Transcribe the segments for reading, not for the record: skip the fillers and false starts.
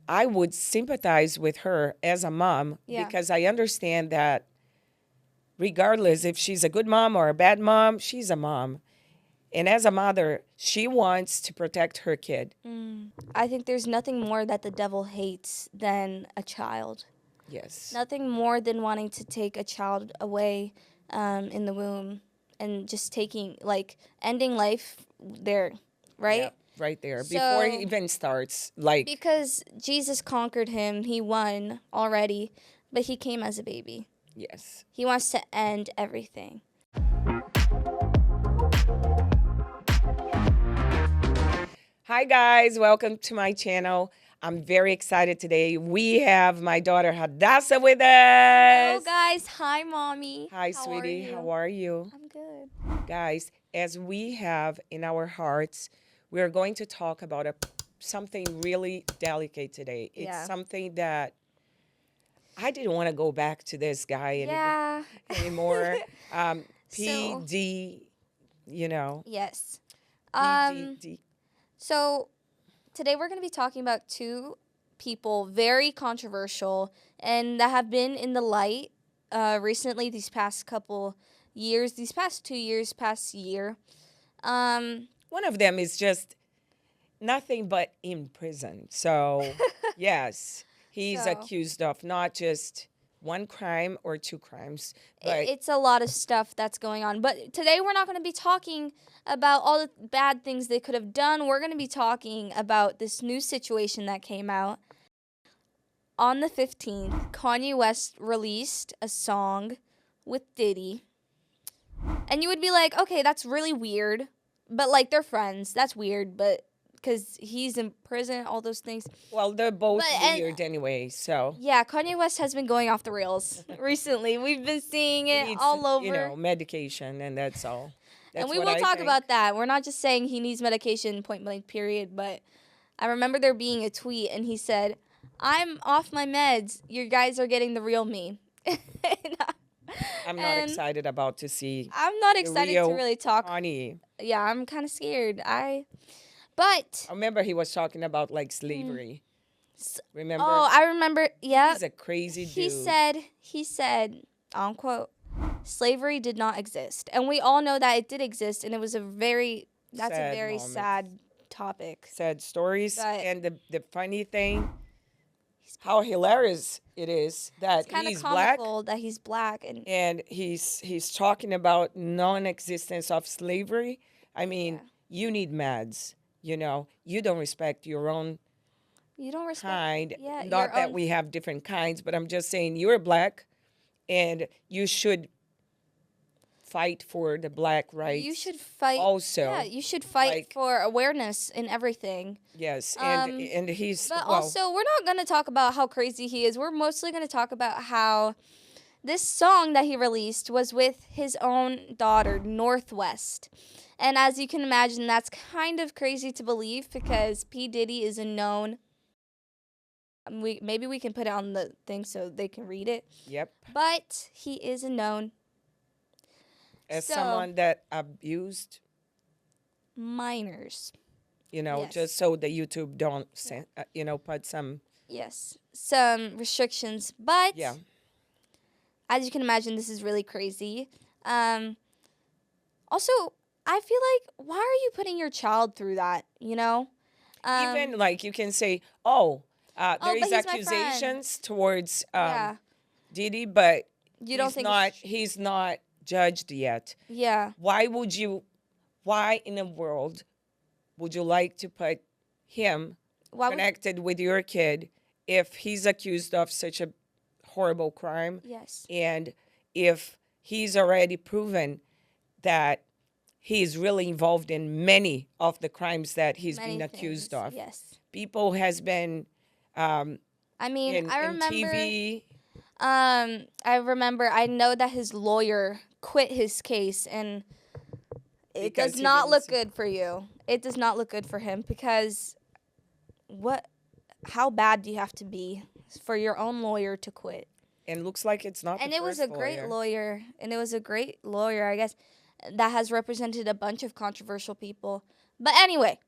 I would sympathize with her as a mom because I understand that regardless if she's a good mom or a bad mom, she's a mom. And as a mother, she wants to protect her kid. I think there's nothing more that the devil hates than a child. Yes. Nothing more than wanting to take a child away in the womb and just taking, like, ending life there, right? Yeah, right there. So, before it even starts. Like, because Jesus conquered him, he won already, but he came as a baby. yes. He wants to end everything. Hi, guys. Welcome to my channel. I'm very excited today. We have my daughter Hadassah with us. Hello, guys. Hi, Mommy. Hi, sweetie. How are you? I'm good. Guys, as we have in our hearts, we're going to talk about something really delicate today. It's something that I didn't want to go back to this guy anymore. PD, you know. Yes. PDD. So today we're going to be talking about two people, very controversial, and that have been in the light recently these past couple years, these past 2 years, past year. One of them is just nothing but in prison. So, yes, he's accused of not just one crime or two crimes, but it's a lot of stuff that's going on. But today we're not going to be talking about all the bad things they could have done. We're going to be talking about this new situation that came out. On the 15th, Kanye West released a song with Diddy. And you would be like, okay, that's really weird. But, like, they're friends. That's weird, but because he's in prison, all those things. Well, they're both weird anyway, so. Yeah, Kanye West has been going off the rails recently. We've been seeing it all over. You know, medication, and that's all. And we will talk about that. We're not just saying he needs medication, point blank, period. But I remember there being a tweet, and he said, I'm off my meds. You guys are getting the real me. I'm not excited about to see. I'm not excited to really talk. Kanye. Yeah, I'm kind of scared. But I remember he was talking about like slavery. Remember? Oh, I remember. Yeah. He's a crazy dude. He said, unquote, slavery did not exist. And we all know that it did exist, and it was a very sad topic. Sad stories. And the funny thing, how hilarious it is that he's black. That he's black. And he's talking about non-existence of slavery. I mean, you need meds. You know, you don't respect your own kind. Yeah, not that we have different kinds, but I'm just saying you're black and you should fight for the black rights. You should fight. Also. Yeah, you should fight for awareness in everything. Yes, and he's... But also, we're not going to talk about how crazy he is. We're mostly going to talk about how this song that he released was with his own daughter, Northwest. And as you can imagine, that's kind of crazy to believe because P. Diddy is a known... Maybe we can put it on the thing so they can read it. Yep. But he is a known... As someone that abused... minors. You know, just so the YouTube don't, put some... Yes, some restrictions. But as you can imagine, this is really crazy. Also... I feel like, why are you putting your child through that, you know? Even, like, you can say, there is accusations towards Diddy, but you don't he's not judged yet. Yeah. Why in the world would you like to put him connected with your kid if he's accused of such a horrible crime? Yes. And if he's already proven that he's really involved in many of the crimes that he's been accused of. Yes. People has been I remember TV. I know that his lawyer quit his case, and it does not look good for you. It does not look good for him because how bad do you have to be for your own lawyer to quit? And it looks like it's not. And it was a great lawyer, I guess, that has represented a bunch of controversial people. But anyway,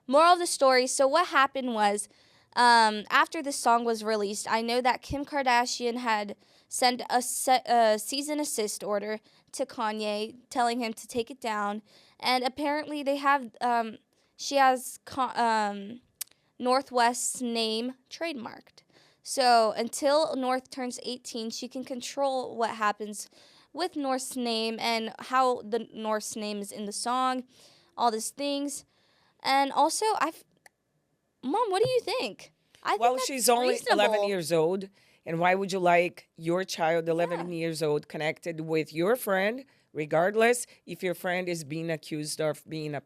moral of the story. So what happened was After this song was released, I know that Kim Kardashian had sent a cease and assist order to Kanye, telling him to take it down. And apparently, she has Northwest's name trademarked. So until North turns 18, she can control what happens with North's name and how the North's name is in the song, all these things. And also, Mom, what do you think? I think Well, that's she's only 11 reasonable. years old. And why would you like your child, 11 Yeah. years old, connected with your friend, regardless if your friend is being accused of being a.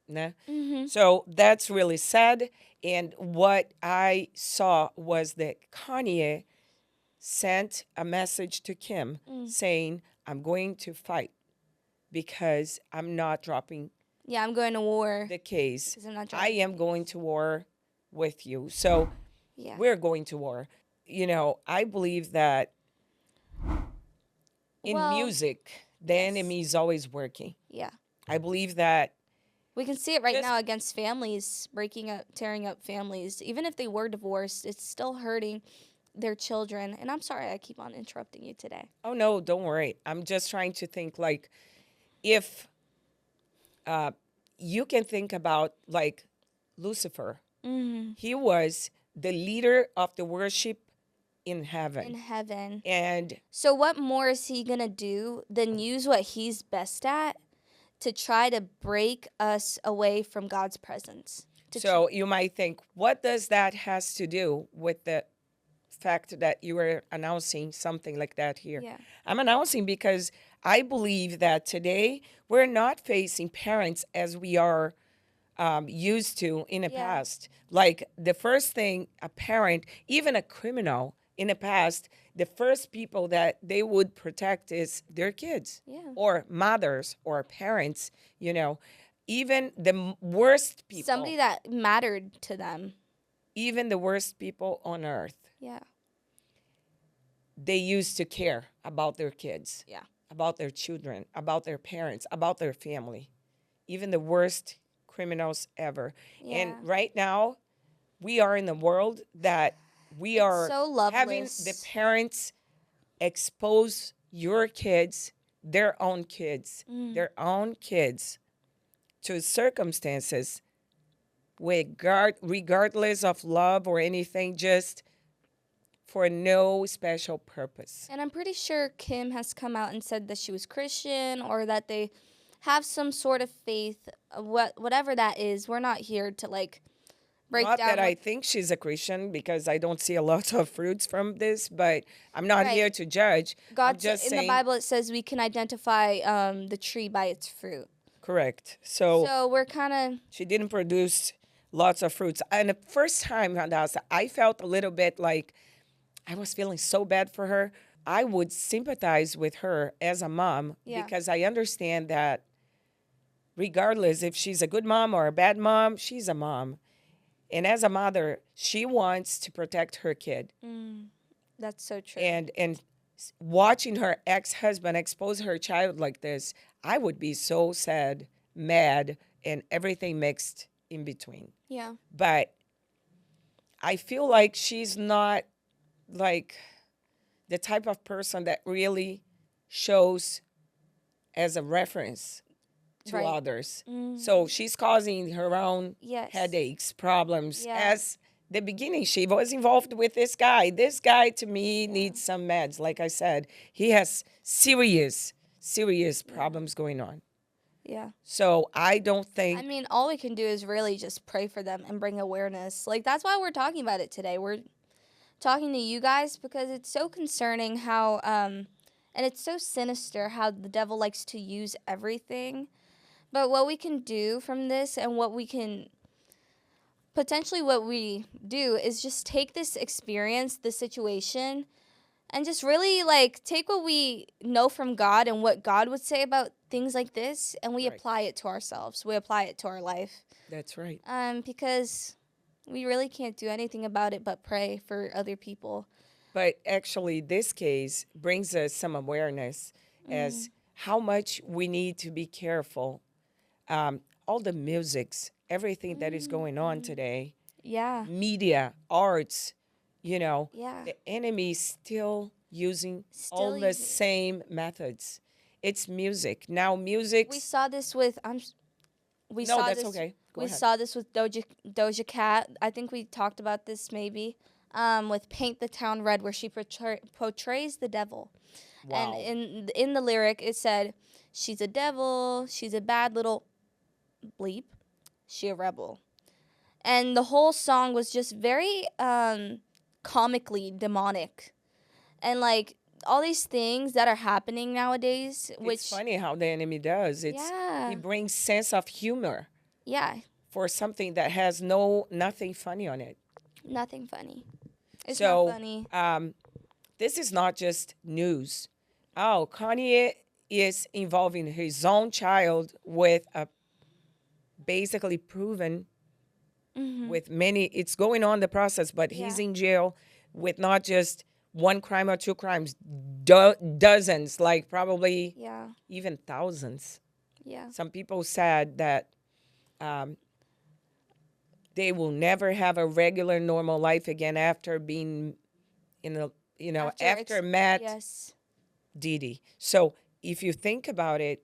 Nah? Mhm. So that's really sad. And what I saw was that Kanye sent a message to Kim saying, I'm going to fight because I'm not dropping Yeah, I'm going to war the case. because I'm not I driving. am going to war with you. So Yeah. we're going to war. I believe that in Well, music, the yes. enemy is always working. Yeah. I believe that We can see it right just now against families, breaking up, tearing up families. Even if they were divorced, it's still hurting their children. And I'm sorry I keep on interrupting you today. oh no, don't worry. I'm just trying to think like if you can think about like Lucifer. Mm-hmm. He was the leader of the worship in In heaven. heaven. And So what more is he going to do than use what he's best at to try to break us away from God's presence? so you might think, what does that has to do with the fact that you were announcing something like that here? Yeah. I'm announcing because I believe that today we're not facing parents as we are used to in the Yeah. past. Like the first thing a parent, even a criminal in the past, the first people that they would protect is their kids Yeah. or mothers or parents, even the worst people, Somebody that mattered to them. even the worst people on earth, Yeah. they used to care about their kids, Yeah. about their children, about their parents, about their family, even the worst criminals ever. Yeah. And right now, we are in a world that we It's are so having loveless. the parents expose your kids, their own kids, to circumstances regardless of love or anything, just for no special purpose. And I'm pretty sure Kim has come out and said that she was Christian or that they have some sort of faith, whatever that is. We're not here to break Not down that I what, think she's a Christian because I don't see a lot of fruits from this, but I'm not Right. here to judge. I'm God just in the saying, Bible it says we can identify the tree by its fruit. correct. So So we're kind of she didn't produce lots of fruits. And the first time, Hadassah, I felt a little bit like I was feeling so bad for her. I would sympathize with her as a mom Yeah. because I understand that regardless if she's a good mom or a bad mom, she's a mom. And as a mother, she wants to protect her kid. that's so true. And watching her ex-husband expose her child like this, I would be so sad, mad, and everything mixed in between. Yeah. But I feel like she's not like the type of person that really shows as a reference to Right. others. So she's causing her own Yes. headaches, problems. Yeah. As the beginning, she was involved with this guy. This guy, to me, needs some meds. Like I said, he has serious problems going on. Yeah. So I don't I think mean, all we can do is really just pray for them and bring awareness. That's why we're talking about it today. We're talking to you guys because it's so concerning how and it's so sinister how the devil likes to use everything. But what we can do from this and what we do is just take this experience, this situation, and just really take what we know from God and what God would say about things like this, and we Right. apply it to ourselves. We apply it to our life. that's right. Because we really can't do anything about it but pray for other people. But actually, this case brings us some awareness as how much we need to be careful. All the musics, everything that is going on today, Yeah. media, arts, Yeah. the enemy is still using all Still the using. same methods. It's music. Now music's We saw this with we No, saw that's this okay. Go we ahead. saw this with Doja Cat. I think we talked about this maybe. With Paint the Town Red, where she portrays the devil. And Wow. in the lyric it said, she's a devil, she's a bad little bleep, she a rebel. And the whole song was just very comically demonic. And like all these things that are happening nowadays, It's which funny how the enemy does. He yeah, brings sense of humor yeah, for something that has nothing funny on it. nothing funny. It's not So funny. this is not just news. Oh, Kanye is involving his own child with a basically proven with many. It's going on the process, but he's Yeah. in jail with not just one crime or two crimes, dozens, like probably Yeah, even thousands. yeah. Some people said that they will never have a regular normal life again after being in a after Matt Yes, Diddy. So if you think about it,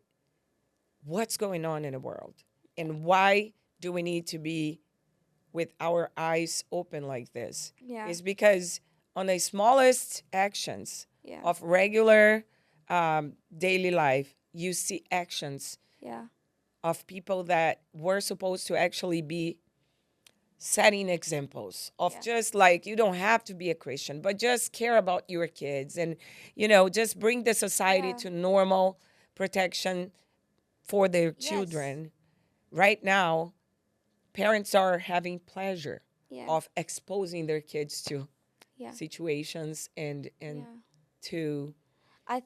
what's going on in the world, and why do we need to be with our eyes open like this? yeah, Is because on the smallest actions yeah, of regular daily life, you see actions yeah, of people that were supposed to actually be setting examples of yeah. just like you don't have to be a Christian, but just care about your kids and, just bring the society Yeah. to normal protection for their Yes. children. Right now, parents are having pleasure Yeah. of exposing their kids to Yeah. situations and Yeah. to I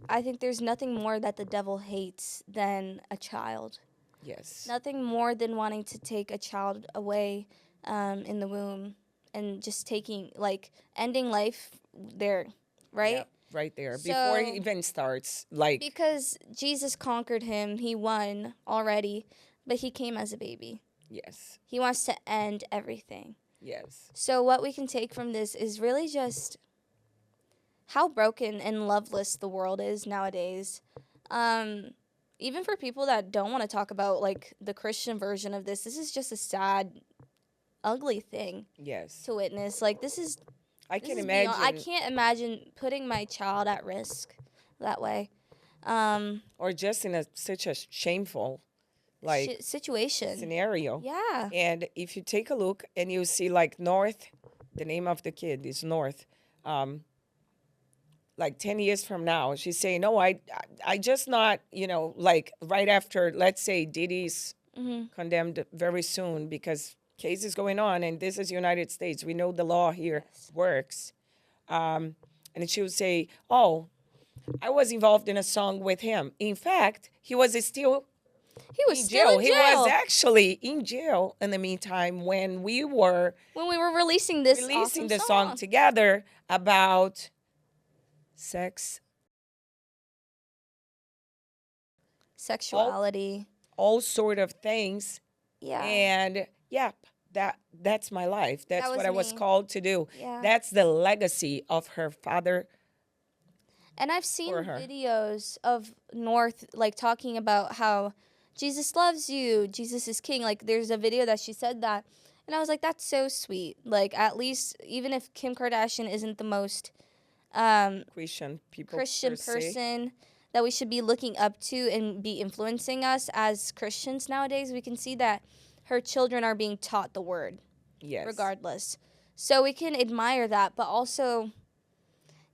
I think there's nothing more that the devil hates than a child. yes. Nothing more than wanting to take a child away in the womb and just taking like ending life there, Yeah, right? right there. Before it So even starts, like because Jesus conquered him, he won already, but he came as a baby. yes, He wants to end everything. yes, So what we can take from this is really just how broken and loveless the world is nowadays. Um, Even for people that don't want to talk about like the Christian version of this is just a sad, ugly thing yes. to witness. Like I this can is beyond. I imagine, can't imagine putting my child at risk that way. or just in such a shameful like Situation. scenario. Yeah. And if you take a look and you see like North, the name of the kid is North. Like 10 years from now, she's saying, "No, I just not, like right after, let's say Diddy's condemned very soon because case is going on, and this is United States. We know the law here Yes. works." And she would say, "Oh, I was involved in a song with him. In fact, he was still He was in still jail. in He was jail actually in jail in the meantime when we were when we were releasing this releasing awesome the song song. together about sex, all Sexuality. all sort of things." Yeah. And yep, that's my life. That's That was what I was me. called to do. Yeah. That's the legacy of her father And I've seen for her. videos of North like talking about how Jesus loves you, Jesus is king. Like there's a video that she said that. And I was like, that's so sweet. Like at least even if Kim Kardashian isn't the most Christian people Christian per se. person that we should be looking up to and be influencing us as Christians nowadays, we can see that her children are being taught the word Yes. regardless. So we can admire that, but also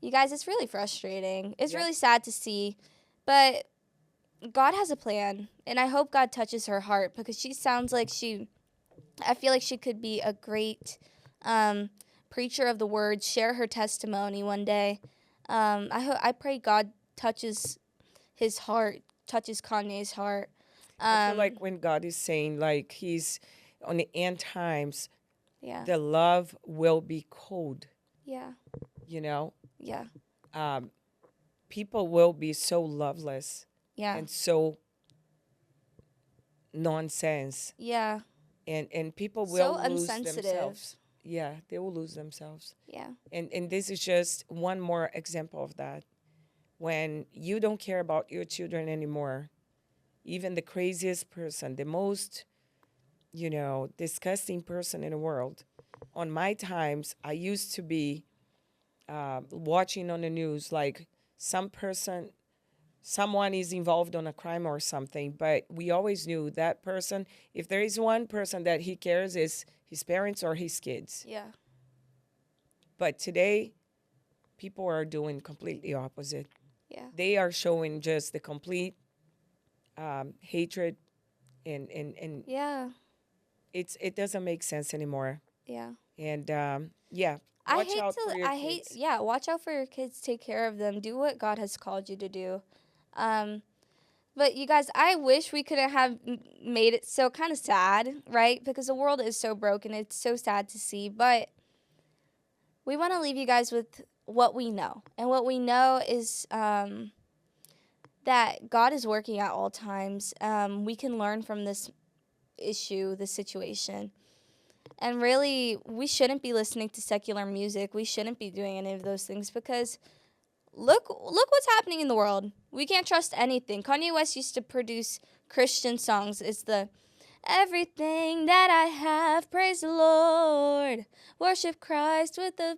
you guys, it's really frustrating. It's Yep. really sad to see, but God has a plan, and I hope God touches her heart because she sounds like I feel like she could be a great preacher of the word, share her testimony one day. I pray God touches his heart, touches Kanye's heart. I feel like when God is saying, like, he's on the end times, Yeah, the love will be cold, yeah, you know? yeah, People will be so loveless yeah, and so nonsense yeah, and people So will lose insensitive. themselves. Yeah, they will lose themselves. Yeah. And this is just one more example of that. When you don't care about your children anymore, even the craziest person, the most, disgusting person in the world. On my times, I used to be watching on the news like some person, someone is involved on a crime or something, but we always knew that person, if there is one person that he cares, is his parents or his kids. Yeah. But today, people are doing completely opposite. Yeah. They are showing just the complete hatred, and Yeah. it doesn't make sense anymore. Yeah. And yeah, watch out for your I hate, kids. yeah, watch out for your kids. Take care of them. Do what God has called you to do. Um, but you guys, I wish we could have made it so kind of sad, right? Because the world is so broken. It's so sad to see. But we want to leave you guys with what we know. And what we know is that God is working at all times. We can learn from this issue, this situation. And really, we shouldn't be listening to secular music. We shouldn't be doing any of those things because look what's happening in the world. We can't trust anything. Kanye West used to produce Christian songs. It's the everything that I have, praise the Lord. Worship Christ with the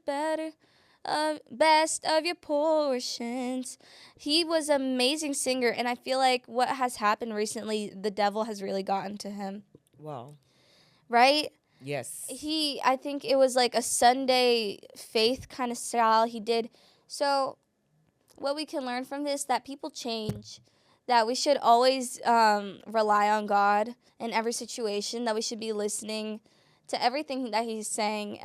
best of your portions. He was an amazing singer, and I feel like what has happened recently, the devil has really gotten to him. Wow. Right? Yes. I think it was like a Sunday faith kind of style he did. So what we can learn from this, that people change, that we should always rely on God in every situation, that we should be listening to everything that he's saying.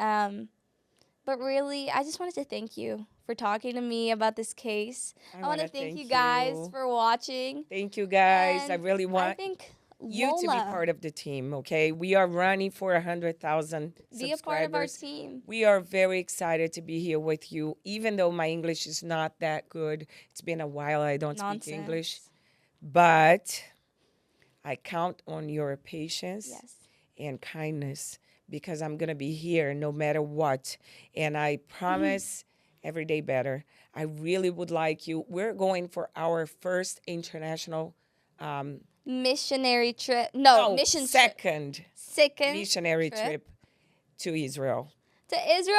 But really, I just wanted to thank you for talking to me about this case. I want to thank you guys for watching. Thank you, guys. And I really want I think you to be part of the team, okay? We are running for 100,000 subscribers. Be a part of our team. We are very excited to be here with you, even though my English is not that good. It's been a while I don't speak English. But I count on your patience and kindness because I'm going to be here no matter what. And I promise every day better. I really would like you. We're going for our first international missionary trip. Second missionary trip to Israel. To Israel,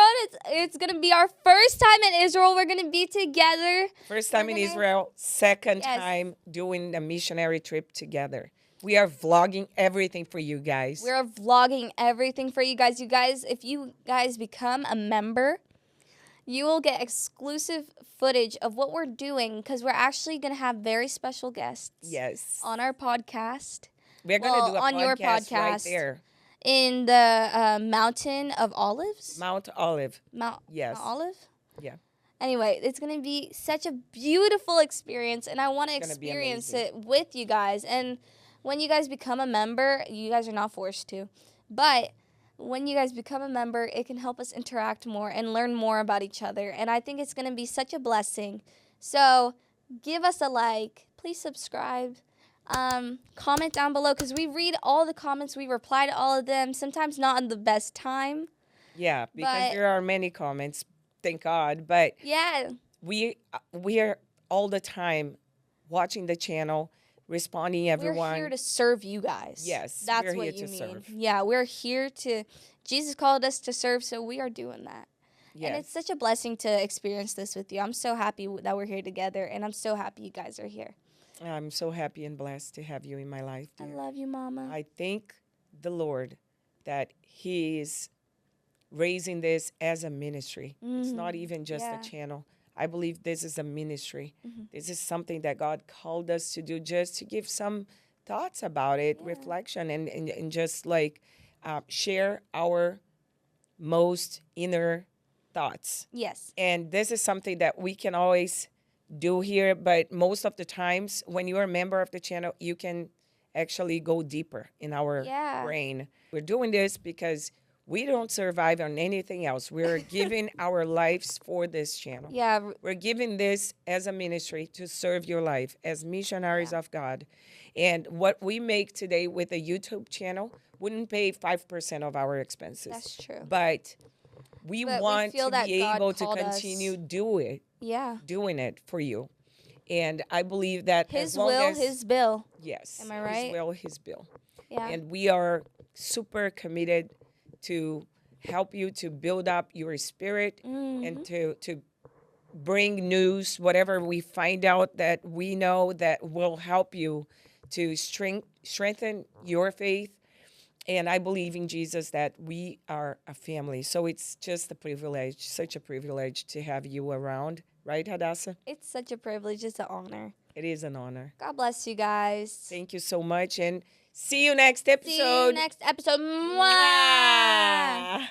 it's gonna be our first time in Israel. We're gonna be together. First time in Israel, second time doing the missionary trip together. We are vlogging everything for you guys. We're vlogging everything for you guys. You guys, if you guys become a member, you will get exclusive footage of what we're doing because we're actually going to have very special guests on our podcast. We're going to do a podcast your podcast right there. In the Mountain of Olives? Mount Olive. Mount Olive? Yeah. Anyway, it's going to be such a beautiful experience, and I want to experience it with you guys. And when you guys become a member, you guys are not forced to, but when you guys become a member, it can help us interact more and learn more about each other. And I think it's going to be such a blessing. So give us a like. Please subscribe. Comment down below because we read all the comments. We reply to all of them. Sometimes not in the best time. Yeah, because there are many comments. Thank God. But yeah, we are all the time watching the channel, responding everyone. We're here to serve you guys. Yes, that's we're what here you to mean. serve. Yeah, we're here to. Jesus called us to serve, so we are doing that. Yes. And it's such a blessing to experience this with you. I'm so happy that we're here together, and I'm so happy you guys are here. I'm so happy and blessed to have you in my life, dear. I love you, Mama. I thank the Lord that He is raising this as a ministry. Mm-hmm. It's not even just a channel. I believe this is a ministry. Mm-hmm. This is something that God called us to do, just to give some thoughts about it, reflection, and just like share our most inner thoughts. Yes. And this is something that we can always do here, but most of the times when you're a member of the channel, you can actually go deeper in our brain. We're doing this because we don't survive on anything else. We're giving our lives for this channel. Yeah. We're giving this as a ministry to serve your life as missionaries of God. And what we make today with a YouTube channel, wouldn't pay 5% of our expenses. That's true. But we But we want feel to that be God able to called us. continue Yeah. doing it for you. And I believe that His as long will, as, his bill. yes, Am I right? His will, His bill. Yeah. And we are super committed to help you to build up your spirit and to bring news, whatever we find out that we know that will help you to strengthen your faith. And I believe in Jesus that we are a family. So it's just a privilege, such a privilege to have you around. Right, Hadassah? It's such a privilege. It's an honor. It is an honor. God bless you guys. Thank you so much. And see you next episode. See you next episode. Mwah!